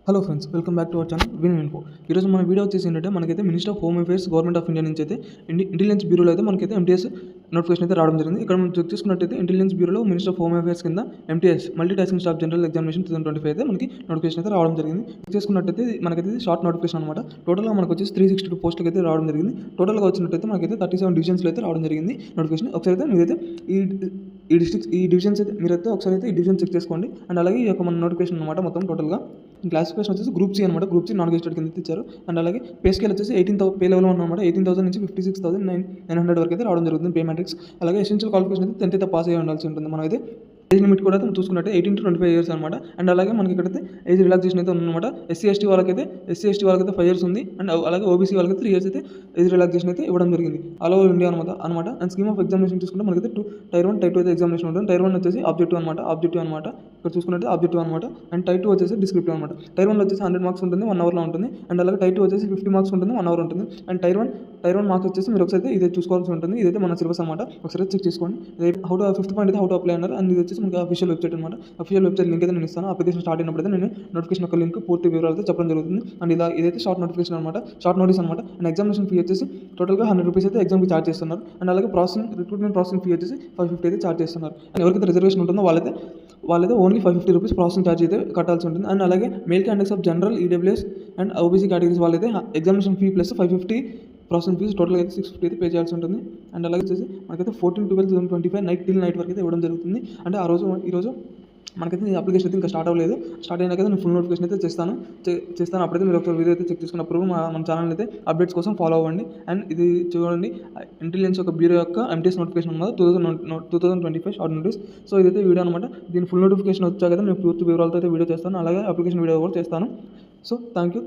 Hello friends, welcome back to our channel win info. ఈరోజు మన video వచ్చేసి ఏంటంటే మనకైతే minister of home affairs government of India నుంచి అయితే ఇంటెలిజెన్స్ బ్యూరోలో అయితే మనకైతే ఎంటీఎస్ నోటిఫికేషన్ అయితే రావడం జరిగింది. ఇక్కడ మనం చెక్ చేసుకున్నట్టయితే ఇంటెలిజెన్స్ బ్యూరోలో మినిస్టర్ ఆఫ్ హోమ్ అఫేర్స్ కింద MTS multi tasking staff general examination 2025 అయితే మనకి నోటిఫికేషన్ అయితే రావడం జరిగింది. చెక్ చేసుకున్నట్టయితే మనకైతే షార్ట్ నోటిఫికేషన్ అనమాట. టోటల్గా మనకు వచ్చేసి 362 పోస్టులకు అయితే రావడం జరిగింది. టోటల్గా వచ్చినట్టయితే మనకైతే 37 డివిజన్స్లో అయితే రావడం జరిగింది నోటిఫికేషన్. ఒకసారి అయితే మీరైతే ఈ డివిజన్స్ అయితే మీరైతే ఒకసారి అయితే ఈ డివిజన్ చెక్ చేసుకోండి. అండ్ అలాగే ఈ యొక్క మన నోటిఫికేషన్ అనమాట మొత్తం టోటల్గా క్లాసిఫికేషన్ వచ్చేసి గ్రూప్ సి అనమాట. గ్రూప్ సి నాన్ గెజిటెడ్ కింద ఇచ్చారు. అండ్ అలాగే పే స్కేల్ వచ్చేసి 18,000 పే లెవెల్ అనమాట. 18,000 నుంచి 56,900 వరకు అయితే రావడం జరుగుతుంది పే మ్యాట్రిక్స్. అలాగే ఎసెన్షియల్ క్వాలిఫికేషన్ అయితే 10th అయితే పాస్ అయ్యి ఉండాల్సి ఉంటుంది. మనం అయితే ఏజ్ లిమిట్ కూడా చూసుకున్నట్టే 18 to 25 ఇయర్స్ అనమాట. అండ్ అలాగే మనకి ఇక్కడైతే ఏజ్ రిలాక్సేషన్ అయితే ఉందన్నమాట. ఎస్సీ ఎస్టీ వాళ్ళకైతే 5 ఇయర్స్ ఉంది. అండ్ అలాగే ఓబీసీ వాళ్ళకైతే 3 ఇయర్స్ అయితే ఏజ్ రిలాక్సేషన్ అయితే ఇవ్వడం జరిగింది. ఆల్ ఓవర్ ఇండియా అనమాట. అండ్ స్కీమ్ ఆఫ్ ఎగ్జామినేషన్ చూసుకుంటే మనకైతే టైర్ 1 టైర్ 2 అయితే ఎగ్జామినేషన్ ఉంటుంది. టైర్ 1 వచ్చేసి ఆబ్జెక్టివ్ అనమాట. ఇక్కడ చూసుకున్నట్టు ఆబ్జెక్టివ్ అనమాట. అండ్ టైర్ 2 వచ్చేసి డిస్క్రిప్టివ్ అనమాట. టైర్ 1 వచ్చేసి 100 మార్క్స్ ఉంటుంది, 1 అవర్లో ఉంటుంది. అండ్ అలాగే టైర్ 2 వచ్చేసి 50 మార్క్స్ ఉంటుంది, 1 అవర్ ఉంటుంది. అండ్ టైర్ 1 మార్క్స్ వచ్చేసి మీరు ఒకసారి ఇదే చూసుకోవాల్సి ఉంటుంది. ఇదైతే మన సిలబస్ అనమాట. ఒకసారి చెక్ చేసుకోండి. ఫిఫ్త్ పాయింట్ అయితే హౌ టు అప్లై అన్నారు. అండ్ ఇది వచ్చేసి మనకి అఫీషియల్ వెబ్సైట్ అనమాట. అఫీషియల్ వెబ్సైట్ లింక్ అయితే నేను ఇస్తాను. అప్లికేషన్ స్టార్ట్ అయినప్పుడు అయితే నేను నోటిఫికేషన్ యొక్క లింక్ పూర్తి వివరాలు అయితే చెప్పడం జరుగుతుంది. అండ్ ఇదైతే షార్ట్ నోటిఫికేషన్ అనమాట, షార్ట్ నోటీస్ అనమాట. అండ్ ఎగ్జామినేషన్ ఫీ వచ్చేసి టోటల్గా 100 రూపీస్ అయితే ఎగ్జామ్కి ఛార్జ్ చేస్తున్నారు. అండ్ అలాగే రిక్రూట్మెంట్ ప్రాసెసింగ్ ఫీ వచ్చేసి 550 అయితే ఛార్జ్ చేస్తున్నారు. అండ్ ఎవరికైతే రిజర్వేషన్ ఉంటుందో వాళ్ళైతే ఓన్లీ 550 రూపీస్ ప్రాసెసింగ్ ఛార్జ్ అయితే కట్టాల్సి ఉంటుంది. అండ్ అలాగే male candidates of general, EWS and OBC categories వాళ్ళైతే examination fee plus 550 processing fee టోటల్గా అయితే 650 అయితే పే చేయాల్సి ఉంటుంది. అండ్ అలాగే వచ్చేసి మనకైతే 14/12/2025 నైట్ వరకు అయితే ఇవ్వడం జరుగుతుంది. అంటే ఈరోజు మనకైతే అప్లికేషన్ అయితే ఇంకా స్టార్ట్ అవ్వలేదు. స్టార్ట్ అయినా కదా నేను ఫుల్ నోటిఫికేషన్ అయితే చేస్తాను. అప్పుడైతే మీరు ఒకసారి వీడియో అయితే చెక్ చేసుకున్నప్పుడు మన ఛానల్ అయితే అప్డేట్స్ కోసం ఫాలో అవ్వండి. అండ్ ఇది చూడండి, ఇంటెలిజెన్స్ యొక్క బ్యూరో యొక్క ఎంటీఎస్ నోటిఫికేషన్ ఉన్నది 2025 షార్ట్ నోటీస్. సో ఇదైతే వీడియో అనమాట. దీని ఫుల్ నోటిఫికేషన్ వచ్చాక నేను పూర్తి వివరాలతో అయితే వీడియో చేస్తాను. అలాగే అప్లికేషన్ వీడియో కూడా చేస్తాను. So thank you.